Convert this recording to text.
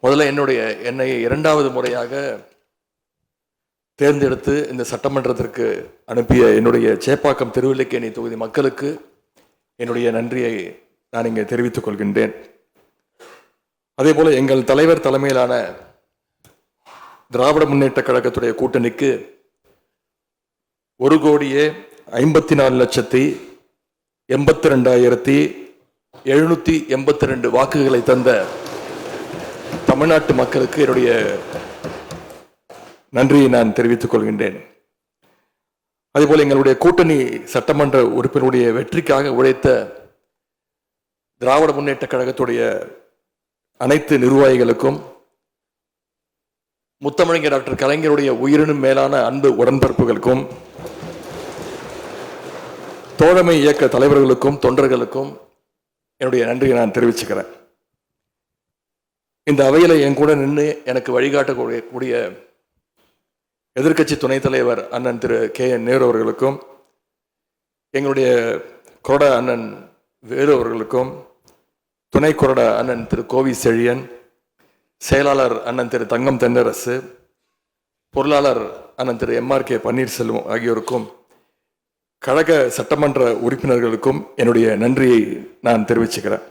முதல்ல என்னை இரண்டாவது முறையாக தேர்ந்தெடுத்து இந்த சட்டமன்றத்திற்கு அனுப்பிய என்னுடைய சேப்பாக்கம் திருவல்லிக்கேணி தொகுதி மக்களுக்கு என்னுடைய நன்றியை நான் இங்கே தெரிவித்துக் கொள்கின்றேன். அதே போல எங்கள் தலைவர் தலைமையிலான திராவிட முன்னேற்ற கழகத்துடைய கூட்டணிக்கு 1,52,82,782 வாக்குகளை தந்த தமிழ்நாட்டு மக்களுக்கு என்னுடைய நன்றியை நான் தெரிவித்துக் கொள்கின்றேன். அதேபோல எங்களுடைய கூட்டணி சட்டமன்ற உறுப்பினருடைய வெற்றிக்காக உழைத்த திராவிட முன்னேற்ற கழகத்துடைய அனைத்து நிர்வாகிகளுக்கும், முத்தமிழர் டாக்டர் கலைஞருடைய உயிரினும் மேலான அன்பு உடன்பிறப்புகளுக்கும், தோழமை இயக்க தலைவர்களுக்கும் தொண்டர்களுக்கும் என்னுடைய நன்றியை நான் தெரிவிச்சுக்கிறேன். இந்த அவையில என் கூட நின்று எனக்கு வழிகாட்டக்கூடிய எதிர்க்கட்சி துணைத் தலைவர் அண்ணன் திரு KN நேரு அவர்களுக்கும், எங்களுடைய கொறடா அண்ணன் வேலு அவர்களுக்கும், துணை கொறடா அண்ணன் திரு கோவி செழியன், செயலாளர் அண்ணன் திரு தங்கம் தென்னரசு, பொருளாளர் அண்ணன் திரு MRK பன்னீர்செல்வம் ஆகியோருக்கும், கழக சட்டமன்ற உறுப்பினர்களுக்கும் என்னுடைய நன்றியை நான் தெரிவிச்சுக்கிறேன்.